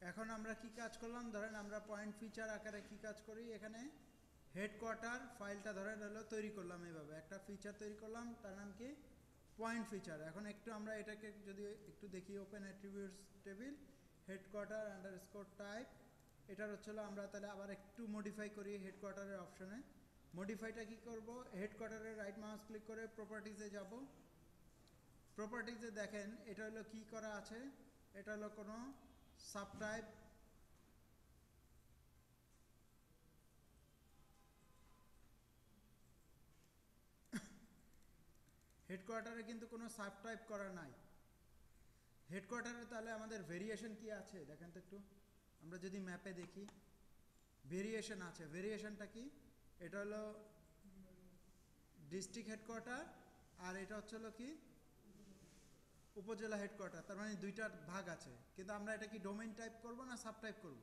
এখন আমরা কি কাজ করলাম, ধরেন আমরা পয়েন্ট ফিচার আকারে কি কাজ করি, এখানে হেডকোয়ার্টার ফাইলটা ধরেন হলো তৈরি করলাম, এইভাবে একটা ফিচার তৈরি করলাম, তার নাম কি পয়েন্ট ফিচার। এখন একটু আমরা এটাকে যদি একটু দেখি, open attributes table headquarter underscore type, এটার হচ্ছিল আমরা তাহলে আবার একটু মডিফাই করি হেডকোয়ার্টারের অপশনে। মডিফাইটা কি করব, হেডকোয়ার্টারের রাইট মাউস ক্লিক করে প্রপার্টিজে যাব। প্রপার্টিজে দেখেন এটা হলো কি করা আছে, এটা হলো কোনো সাবটাইপ, হেডকোয়ার্টারে কিন্তু কোনো সাবটাইপ করা নাই হেডকোয়ার্টারে। তাহলে আমাদের ভেরিয়েশন কি আছে দেখেন তো একটু, আমরা যদি ম্যাপে দেখি ভেরিয়েশন আছে। ভেরিয়েশনটা কি, এটা হলো ডিস্ট্রিক্ট হেডকোয়ার্টার আর এটা হচ্ছে হলো কি উপজেলা হেডকোয়ার্টার, তার মানে দুইটার ভাগ আছে। কিন্তু আমরা এটা কি ডোমেইন টাইপ করব না সাব টাইপ করব?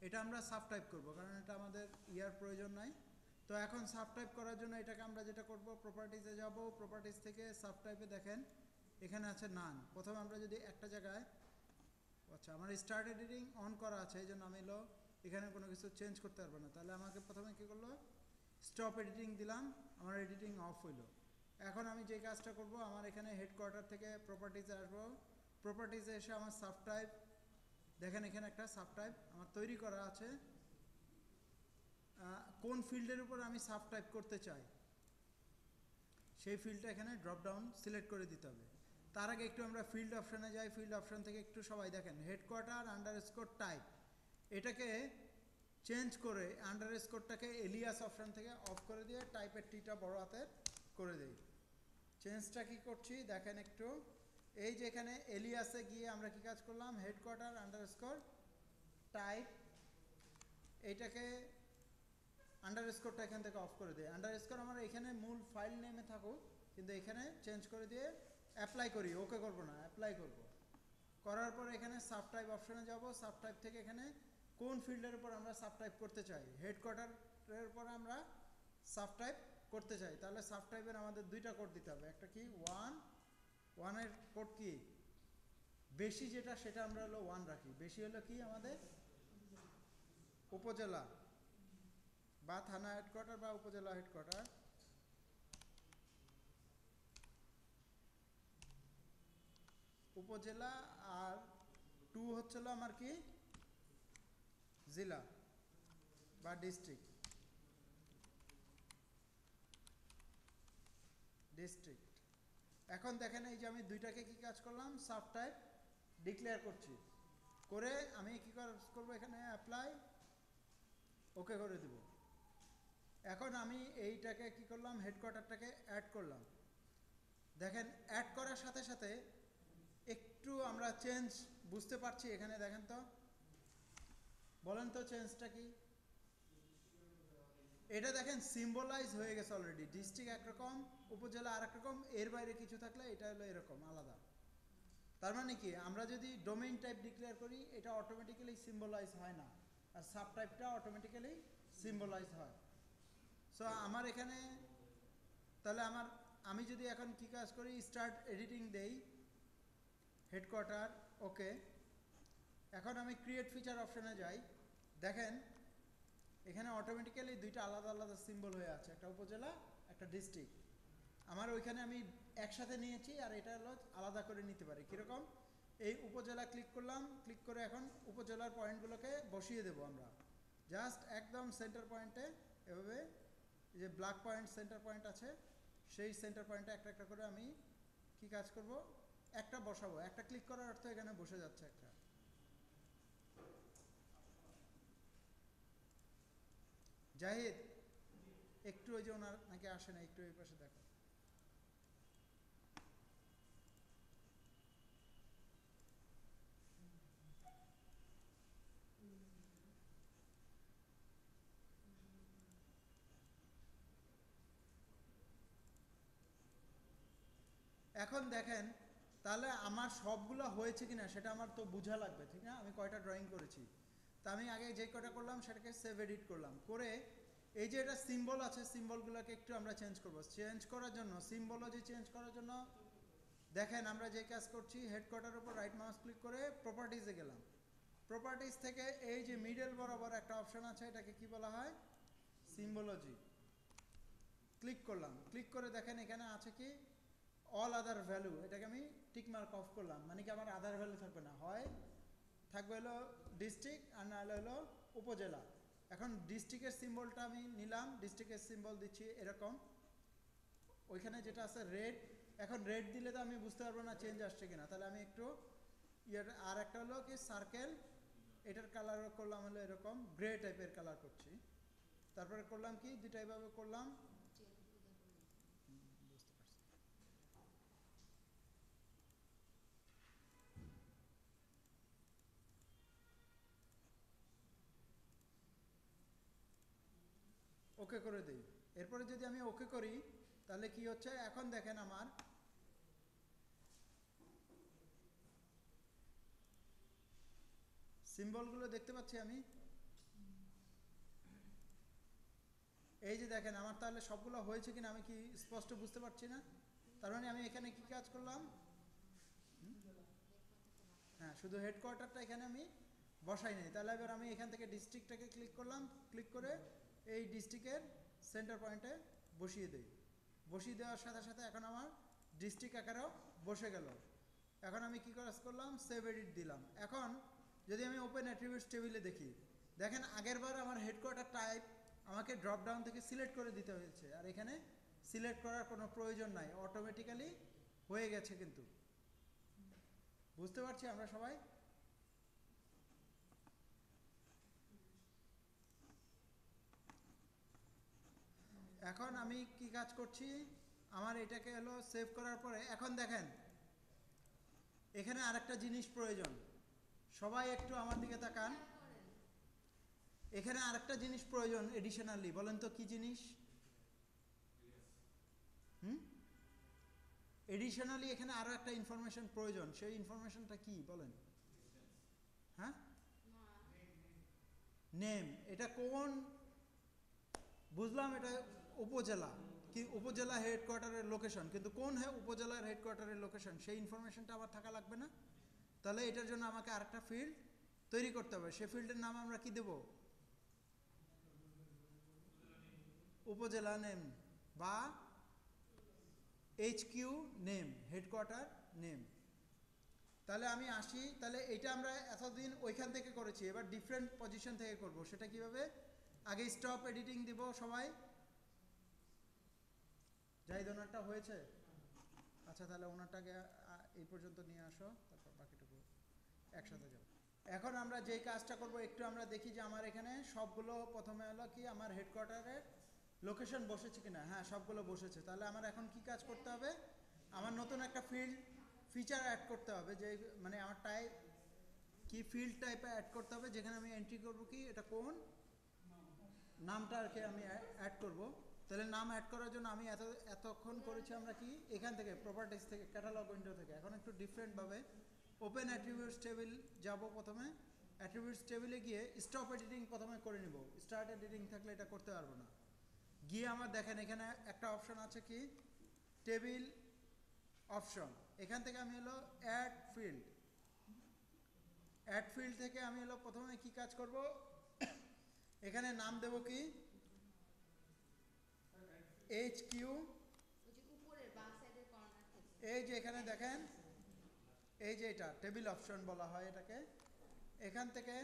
এটা আমরা সাব টাইপ করব, কারণ এটা আমাদের ইয়ার প্রয়োজন নাই। তো এখন সাব টাইপ করার জন্য এটাকে আমরা যেটা করব, প্রপার্টিজে যাব, প্রপার্টিজ থেকে সাব টাইপে দেখেন এখানে আছে নান। প্রথমে আমরা যদি একটা জায়গায়, আচ্ছা আমার স্টার্ট এডিটিং অন করা আছে, এই জন্য আমি হলো এখানে কোনো কিছু চেঞ্জ করতে পারবো না। তাহলে আমাকে প্রথমে কী করলো, স্টপ এডিটিং দিলাম, আমার এডিটিং অফ হইলো। এখন আমি যে কাজটা করব, আমার এখানে হেডকোয়ার্টার থেকে প্রপার্টিজে আসবো, প্রপার্টিজে এসে আমার সাব টাইপ দেখেন, এখানে একটা সাব টাইপ আমার তৈরি করা আছে। কোন ফিল্ডের উপর আমি সাব টাইপ করতে চাই সেই ফিল্ডটা এখানে ড্রপ ডাউন সিলেক্ট করে দিতে হবে। তার আগে একটু আমরা ফিল্ড অপশানে যাই, ফিল্ড অপশান থেকে একটু সবাই দেখেন হেডকোয়ার্টার আন্ডারস্কোর টাইপ, এটাকে চেঞ্জ করে আন্ডারস্কোরটাকে এলিয়াস অপশান থেকে অফ করে দিয়ে টাইপের টিটা বড় হাতের করে দেই। চেঞ্জটা কি করছি দেখেন একটু, এই যে এখানে এলিয়াসে গিয়ে আমরা কি কাজ করলাম, হেডকোয়ার্টার আন্ডারস্কোর টাইপ, এইটাকে আন্ডারস্কোরটা এখান থেকে অফ করে দিই। আন্ডারস্কোর আমার এখানে মূল ফাইল নেমে থাকুক, কিন্তু এখানে চেঞ্জ করে দিয়ে অ্যাপ্লাই করি, ওকে করব না, অ্যাপ্লাই করব। করার পর এখানে সাব টাইপ অপশনে যাব, সাব টাইপ থেকে এখানে কোন ফিল্ডের উপর আমরা সাব টাইপ করতে চাই, হেডকোয়ার্টারের উপর আমরা সাব টাইপ করতে চাই। তাহলে সাব টাইপের আমাদের দুইটা কোড দিতে হবে, একটা কি ওয়ানের কোড কি বেশি, যেটা সেটা আমরা হলো 1 রাখি, বেশি হলো কি আমাদের উপজেলা বা থানা হেডকোয়ার্টার বা উপজেলা হেডকোয়ার্টার, উপজেলা, আর 2 হচ্ছিল আমার কি জেলা বা ডিস্ট্রিক্ট। এখন দেখেন এই যে আমি দুইটাকে কি কাজ করলাম, সাব টাইপ ডিক্লেয়ার করছি, করে আমি কি করবো এখানে অ্যাপ্লাই ওকে করে দেব। এখন আমি এইটাকে কি করলাম, হেডকোয়ার্টারটাকে অ্যাড করলাম। দেখেন অ্যাড করার সাথে সাথে একটু আমরা চেঞ্জ বুঝতে পারছি এখানে, দেখেন তো, বলেন তো চেঞ্জটা কি। এটা দেখেন সিম্বলাইজ হয়ে গেছে অলরেডি, ডিস্ট্রিক্ট একরকম, উপজেলা আর একরকম, এর বাইরে কিছু থাকলে এটা হলো এরকম আলাদা। তার মানে কি, আমরা যদি ডোমেইন টাইপ ডিক্লেয়ার করি এটা অটোমেটিক্যালি সিম্বলাইজ হয় না, আর সাব টাইপটা অটোমেটিক্যালি সিম্বলাইজ হয়। সো আমার এখানে তাহলে আমি যদি এখন কি কাজ করি, স্টার্ট এডিটিং দেই, হেডকোয়ার্টার ওকে, এখন আমি ক্রিয়েট ফিচার অপশনে যাই, দেখেন এখানে অটোমেটিক্যালি দুইটা আলাদা আলাদা সিম্বল হয়ে আছে, একটা উপজেলা একটা ডিস্ট্রিক্ট। আমার ওইখানে আমি একসাথে নিয়েছি, আর এটা হলো আলাদা করে নিতে পারি। কীরকম, এই উপজেলা ক্লিক করলাম, ক্লিক করে এখন উপজেলার পয়েন্টগুলোকে বসিয়ে দেব আমরা, জাস্ট একদম সেন্টার পয়েন্টে এভাবে, যে ব্ল্যাক পয়েন্ট সেন্টার পয়েন্ট আছে সেই সেন্টার পয়েন্টে একটা একটা করে আমি কি কাজ করব, একটা বসাবো। একটা ক্লিক করার অর্থ এখানে বসে যাচ্ছে একটা। জাহিদ একটু ওই যে ওনার নাকি আসে না, একটু এই পাশে দেখো। এখন দেখেন তাহলে আমার সবগুলো হয়েছে কিনা সেটা আমার তো বোঝা লাগবে, ঠিক না, আমি কয়টা ড্রয়িং করেছি। তা আমি আগে যে কয়টা করলাম সেটাকে সেভ এডিট করলাম, করে এই যে এটা সিম্বল আছে, সিম্বলগুলোকে একটু আমরা চেঞ্জ করব। চেঞ্জ করার জন্য সিম্বলজি চেঞ্জ করার জন্য দেখেন আমরা যে কাজ করছি, হেডকোয়ার্টারের উপর রাইট মাউস ক্লিক করে প্রপার্টিজে গেলাম, প্রপার্টিজ থেকে এই যে মিডল বরাবর একটা অপশন আছে, এটাকে কি বলা হয়? সিম্বলজি। ক্লিক করলাম, ক্লিক করে দেখেন এখানে আছে কি অল আদার ভ্যালু, এটাকে আমি টিক মার্ক অফ করলাম, মানে কি আমার আদার ভ্যালু থাকবে না, হয় থাকবে হলো ডিস্ট্রিক্ট আর নাহলে হলো উপজেলা। এখন ডিস্ট্রিক্টের সিম্বলটা আমি নিলাম, ডিস্ট্রিক্টের সিম্বল দিচ্ছি এরকম, ওইখানে যেটা আছে রেড, এখন রেড দিলে তো আমি বুঝতে পারবো না চেঞ্জ আসছে কিনা, তাহলে আমি একটু আর একটা হলো কি সার্কেল, এটার কালার করলাম হলো এরকম গ্রে টাইপের কালার করছি, তারপরে করলাম কি দুইটা এইভাবে করলাম, বুঝতে পারছি। ওকে করে দিই, এরপরে যদি আমি ওকে করি তাহলে কি হচ্ছে, এখন দেখেন আমার সিম্বলগুলো দেখতে পাচ্ছি আমি, এই যে দেখেন আমার তাহলে সবগুলো হয়েছে কিনা আমি কি স্পষ্ট বুঝতে পারছি না। তার মানে আমি এখানে কি কাজ করলাম, হ্যাঁ শুধু হেডকোয়ার্টারটা এখানে আমি বসাই নাই, তাহলে এবার আমি এখান থেকে ডিস্ট্রিক্টটাকে ক্লিক করলাম, ক্লিক করে এই ডিস্ট্রিক্টের সেন্টার পয়েন্টে বসিয়ে দিই, বসিয়ে দেওয়ার সাথে সাথে এখন আমার ডিস্ট্রিক্ট আকারেও বসে গেল। এখন আমি কি কাজ করলাম, সেভ এডিট দিলাম। এখন যদি আমি ওপেন অ্যাট্রিবিউটস টেবিলে দেখি, দেখেন আগেরবার আমার হেডকোয়ার্টার টাইপ আমাকে ড্রপ ডাউন থেকে সিলেক্ট করে দিতে হয়েছে, আর এখানে সিলেক্ট করার কোনো প্রয়োজন নাই, অটোমেটিক্যালি হয়ে গেছে। কিন্তু বুঝতে পারছি আমরা সবাই? এখন আমি কি কাজ করছি, আমার এটাকে হলো সেভ করার পরে এখন দেখেন এখানে আরেকটা জিনিস প্রয়োজন, সবাই একটু আমার দিকে তাকান, এখানে আরেকটা জিনিস প্রয়োজন এডিশনালি, বলেন তো কি জিনিস? এডিশনালি এখানে আরো একটা ইনফরমেশন প্রয়োজন, সেই ইনফরমেশনটা কি বলেন? হ্যাঁ, নেম। এটা কোন, বুঝলাম এটা উপজেলা, কি উপজেলা হেডকোয়ার্টারের লোকেশন, কিন্তু কোন উপজেলার হেডকোয়ার্টারের লোকেশন সেই ইনফরমেশনটা আমার থাকা লাগবে না? তাহলে এটার জন্য আমাকে আরেকটা ফিল্ড তৈরি করতে হবে, সেই ফিল্ডের নাম আমরা কি দেব? উপজেলা নেম বা HQ নেম, হেডকোয়ার্টার নেম। তাহলে আমি আসি, তাহলে এটা আমরা এতদিন ওইখান থেকে করেছি, এবার ডিফারেন্ট পজিশন থেকে করব, সেটা কিভাবে? আগে স্টপ এডিটিং দিব সবাই, যাই ওনারটা হয়েছে, আচ্ছা তাহলে ওনারটাকে এই পর্যন্ত নিয়ে আসো, তারপর বাকিটুকু একসাথে যাও। এখন আমরা যেই কাজটা করব, একটু আমরা দেখি যে আমার এখানে সবগুলো প্রথমে হলো কি আমার হেডকোয়ার্টারের লোকেশন বসেছে কিনা, হ্যাঁ সবগুলো বসেছে। তাহলে আমার এখন কি কাজ করতে হবে, আমার নতুন একটা ফিল্ড ফিচার অ্যাড করতে হবে, যে মানে আমার টাইপ কি ফিল্ড টাইপে অ্যাড করতে হবে, যেখানে আমি এন্ট্রি করব কি এটা কোন নামটা আর কি আমি অ্যাড করব। তাহলে নাম অ্যাড করার জন্য আমি এতক্ষণ করেছি আমরা কি এখান থেকে প্রপার্টিজ থেকে ক্যাটালগ উইন্ডো থেকে, এখন একটু ডিফারেন্টভাবে ওপেন অ্যাট্রিবিউটস টেবিল যাব, প্রথমে অ্যাট্রিবিউটস টেবিলে গিয়ে স্টপ এডিটিং প্রথমে করে নিব, স্টার্ট এডিটিং থাকলে এটা করতে পারবো না। গিয়ে আমার দেখেন এখানে একটা অপশন আছে কি টেবিল অপশন, এখান থেকে আমি হলো অ্যাড ফিল্ড, অ্যাড ফিল্ড থেকে আমি হলো প্রথমে কি কাজ করব, এখানে নাম দেব কি HQ, এই যে এখানে দেখেন এই যে এটা টেবিল অপশন বলা হয় এটাকে, এখান থেকে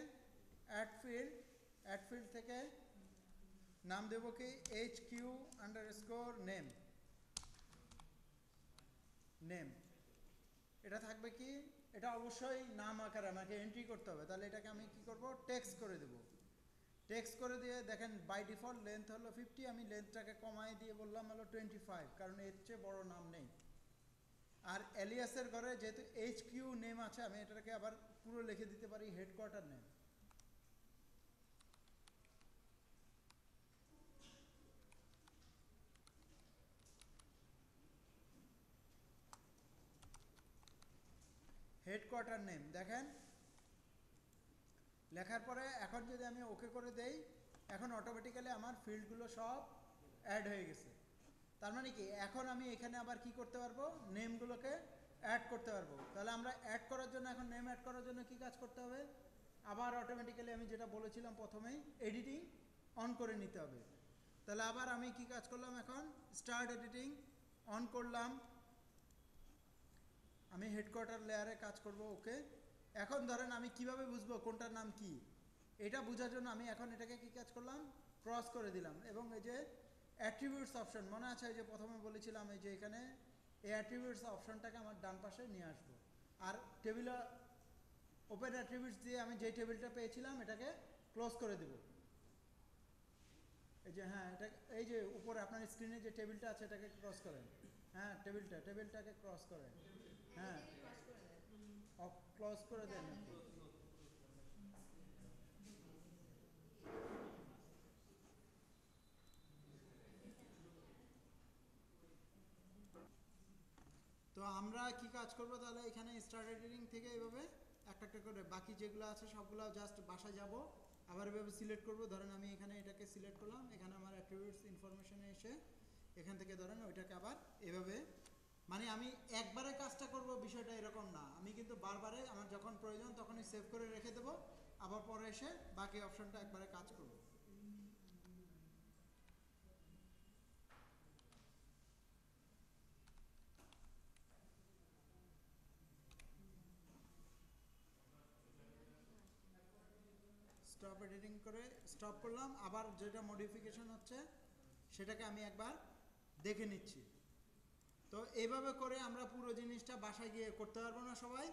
অ্যাড ফিল্ড থেকে নাম দেব কি HQ আন্ডারস্কোর নেম, নেম এটা থাকবে কি, এটা অবশ্যই নাম আকারে আমাকে এন্ট্রি করতে হবে, তাহলে এটাকে আমি কি করব টেক্সট করে দেব, টেক্সট করে দিয়ে দেখেন বাই ডিফল্ট লেন্থ হলো 50, আমি লেন্থটাকে কমাই দিয়ে বললাম হলো 25, কারণ এর চেয়ে বড় নাম নেই। আর এলিয়াসের ঘরে যেহেতু HQ নেম আছে, আমি এটাকে আবার পুরো লিখে দিতে পারি হেডকোয়ার্টার নেম। হেডকোয়ার্টার নেম দেখেন লেখার পরে এখন যদি আমি ওকে করে দেই, এখন অটোমেটিক্যালি আমার ফিল্ডগুলো সব অ্যাড হয়ে গেছে। তার মানে কি এখন আমি এখানে আবার কি করতে পারবো, নেমগুলোকে অ্যাড করতে পারবো। তাহলে আমরা অ্যাড করার জন্য, এখন নেম অ্যাড করার জন্য কি কাজ করতে হবে, আবার অটোমেটিক্যালি আমি যেটা বলেছিলাম প্রথমেই এডিটিং অন করে নিতে হবে। তাহলে আবার আমি কি কাজ করলাম, এখন স্টার্ট এডিটিং অন করলাম, আমি হেডকোয়ার্টার লেয়ারে কাজ করব। ওকে, এখন ধরেন আমি কিভাবে বুঝবো কোনটার নাম কি, এটা বোঝার জন্য আমি এখন এটাকে কি কাজ করলাম, ক্রস করে দিলাম। এবং এই যে অ্যাট্রিবিউটস অপশন মনে আছে, এই যে প্রথমে বলেছিলাম এই যে এখানে এই অ্যাট্রিবিউটস অপশনটাকে আমার ডান পাশে নিয়ে আসবো। আর টেবিল ওপেন অ্যাট্রিবিউটস দিয়ে আমি যে টেবিলটা পেয়েছিলাম এটাকে ক্লোজ করে দেব। এই যে হ্যাঁ, এটা এই যে উপরে আপনার স্ক্রিনে যে টেবিলটা আছে এটাকে ক্রস করেন। হ্যাঁ, টেবিলটাকে ক্রস করেন। হ্যাঁ, ক্লোজ করে দেন। তো আমরা কি কাজ করব তাহলে, এখানে স্টার্ট এডিটিং থেকে এইভাবে একটা একটা করে বাকি যেগুলো আছে সবগুলো জাস্ট বাসায় যাব, আবার এভাবে সিলেক্ট করব। ধরেন আমি এখানে এটাকে সিলেক্ট করলাম, এখানে আমার অ্যাট্রিবিউটস ইনফরমেশনে এসে এখান থেকে ধরেন ওইটাকে আবার এভাবে, মানে আমি একবারে কাজটা করব বিষয়টা এরকম না, আমি কিন্তু বারবারে আমার যখন প্রয়োজন তখনই সেভ করে রেখে দেব, আবার পরে এসে বাকি অপশনটা একবারে কাজ করব। স্টপ এডিটিং করে স্টপ করলাম, আবার যেটা মডিফিকেশন হচ্ছে সেটাকে আমি একবার দেখে নিচ্ছি। তো এইভাবে করে আমরা পুরো জিনিসটা বাসায় গিয়ে করতে পারবো না সবাই?